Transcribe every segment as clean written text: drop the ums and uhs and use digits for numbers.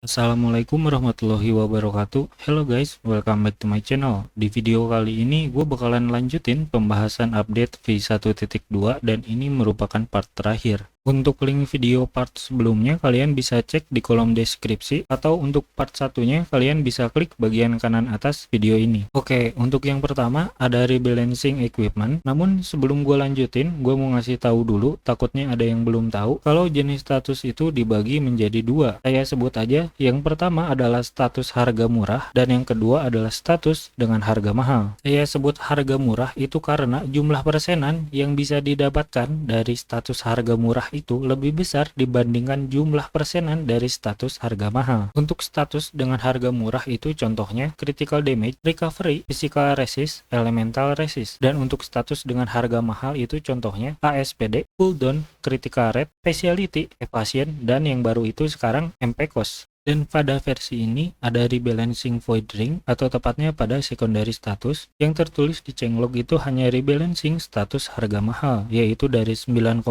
Assalamualaikum warahmatullahi wabarakatuh. Hello guys, welcome back to my channel. Di video kali ini gue bakalan lanjutin pembahasan update V1.2 dan ini merupakan part terakhir. Untuk link video part sebelumnya kalian bisa cek di kolom deskripsi, atau untuk part satunya kalian bisa klik bagian kanan atas video ini. Oke, untuk yang pertama ada rebalancing equipment. Namun sebelum gue lanjutin, gue mau ngasih tahu dulu, takutnya ada yang belum tahu kalau jenis status itu dibagi menjadi dua. Saya sebut aja, yang pertama adalah status harga murah dan yang kedua adalah status dengan harga mahal. Saya sebut harga murah itu karena jumlah persenan yang bisa didapatkan dari status harga murah itu lebih besar dibandingkan jumlah persenan dari status harga mahal. Untuk status dengan harga murah itu contohnya critical damage, recovery, physical resist, elemental resist. Dan untuk status dengan harga mahal itu contohnya ASPD, cooldown, critical rate, speciality, evasion, dan yang baru itu sekarang MP cost. Dan pada versi ini ada rebalancing void ring, atau tepatnya pada secondary status. Yang tertulis di changelog itu hanya rebalancing status harga mahal, yaitu dari 9,8%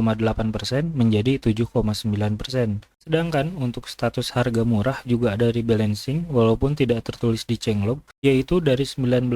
menjadi 7,9%. Sedangkan untuk status harga murah juga ada rebalancing walaupun tidak tertulis di changelog, yaitu dari 19%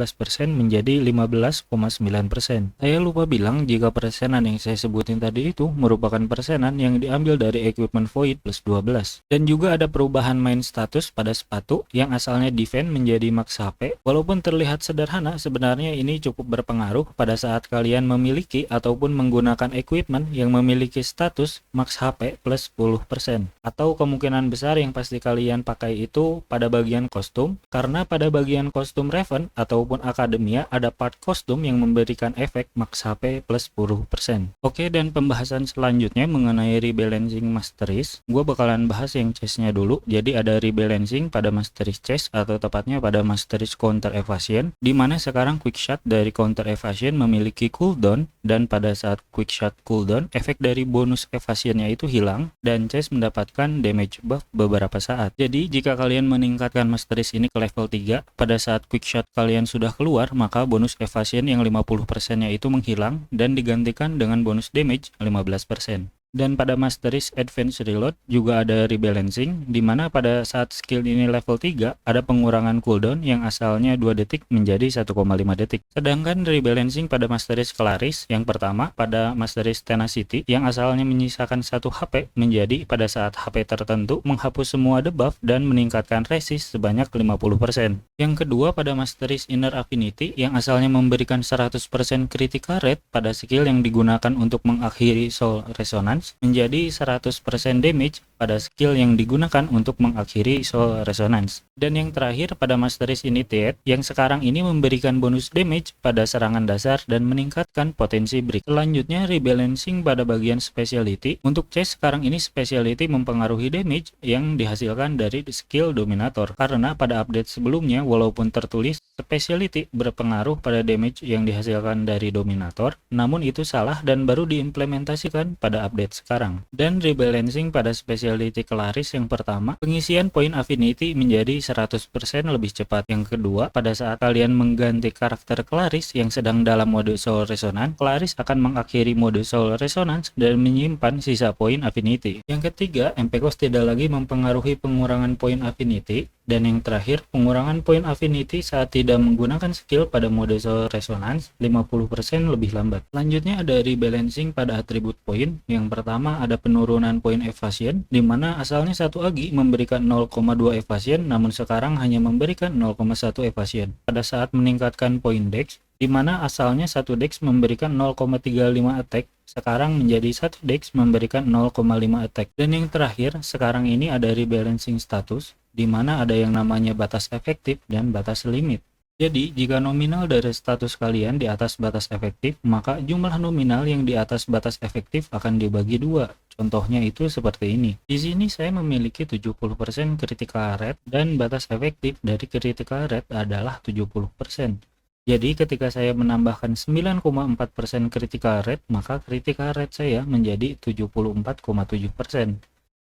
menjadi 15,9%. Saya lupa bilang jika persenan yang saya sebutin tadi itu merupakan persenan yang diambil dari equipment void plus 12. Dan juga ada perubahan main status pada sepatu yang asalnya defend menjadi max HP. Walaupun terlihat sederhana, sebenarnya ini cukup berpengaruh pada saat kalian memiliki ataupun menggunakan equipment yang memiliki status max HP plus 10%. Atau kemungkinan besar yang pasti kalian pakai itu pada bagian kostum, karena pada bagian kostum Raven ataupun Akademia ada part kostum yang memberikan efek max HP plus 10%. Oke, dan pembahasan selanjutnya mengenai rebalancing Masteries, gue bakalan bahas yang chestnya dulu. Jadi ada rebalancing pada Masteries chest, atau tepatnya pada Masteries counter evasion, dimana sekarang quick shot dari counter evasion memiliki cooldown, dan pada saat quick shot cooldown, efek dari bonus evasionnya itu hilang, dan chest mendapatkan damage buff beberapa saat. Jadi jika kalian meningkatkan Masteries ini ke level 3, pada saat quick shot kalian sudah keluar, maka bonus evasion yang 50% nya itu menghilang dan digantikan dengan bonus damage 15%. Dan pada Masteries Advanced Reload juga ada rebalancing, dimana pada saat skill ini level 3 ada pengurangan cooldown yang asalnya 2 detik menjadi 1,5 detik. Sedangkan rebalancing pada Masteries Claris yang pertama pada Masteries Tenacity yang asalnya menyisakan 1 HP menjadi pada saat HP tertentu menghapus semua debuff dan meningkatkan resist sebanyak 50%. Yang kedua pada Masteries Inner Affinity yang asalnya memberikan 100% critical rate pada skill yang digunakan untuk mengakhiri Soul Resonance menjadi 100% damage pada skill yang digunakan untuk mengakhiri Soul Resonance. Dan yang terakhir pada Masteries Initiate yang sekarang ini memberikan bonus damage pada serangan dasar dan meningkatkan potensi break. Selanjutnya rebalancing pada bagian speciality. Untuk chest sekarang ini speciality mempengaruhi damage yang dihasilkan dari skill dominator, karena pada update sebelumnya walaupun tertulis speciality berpengaruh pada damage yang dihasilkan dari dominator, namun itu salah dan baru diimplementasikan pada update sekarang. Dan rebalancing pada speciality Claris yang pertama, pengisian poin affinity menjadi 100% lebih cepat. Yang kedua, pada saat kalian mengganti karakter Claris yang sedang dalam mode Soul Resonance, Claris akan mengakhiri mode Soul Resonance dan menyimpan sisa poin affinity. Yang ketiga, MP Cost tidak lagi mempengaruhi pengurangan poin affinity. Dan yang terakhir, pengurangan poin affinity saat tidak menggunakan skill pada mode Soul Resonance 50% lebih lambat. Selanjutnya ada rebalancing pada atribut poin. Yang pertama ada penurunan poin evasion, di mana asalnya 1 agi memberikan 0,2 evasion, namun sekarang hanya memberikan 0,1 evasion. Pada saat meningkatkan poin dex, di mana asalnya 1 dex memberikan 0,35 attack, sekarang menjadi 1 dex memberikan 0,5 attack. Dan yang terakhir, sekarang ini ada rebalancing status, di mana ada yang namanya batas efektif dan batas limit. Jadi, jika nominal dari status kalian di atas batas efektif, maka jumlah nominal yang di atas batas efektif akan dibagi 2. Contohnya itu seperti ini. Di sini saya memiliki 70% critical rate dan batas efektif dari critical rate adalah 70%. Jadi ketika saya menambahkan 9,4% critical rate, maka critical rate saya menjadi 74,7%.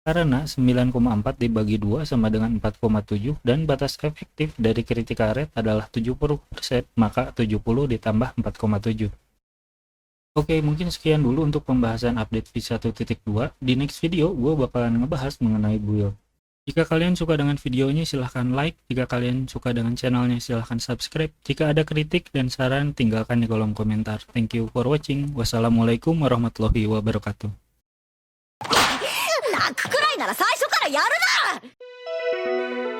Karena 9,4 dibagi 2 sama dengan 4,7 dan batas efektif dari critical rate adalah 70%, maka 70 ditambah 4,7. Oke, mungkin sekian dulu untuk pembahasan update V1.2. Di next video gue bakalan ngebahas mengenai build. Jika kalian suka dengan videonya silahkan like, jika kalian suka dengan channelnya silahkan subscribe, jika ada kritik dan saran tinggalkan di kolom komentar. Thank you for watching. Wassalamualaikum warahmatullahi wabarakatuh. 泣くくらいなら最初からやるな！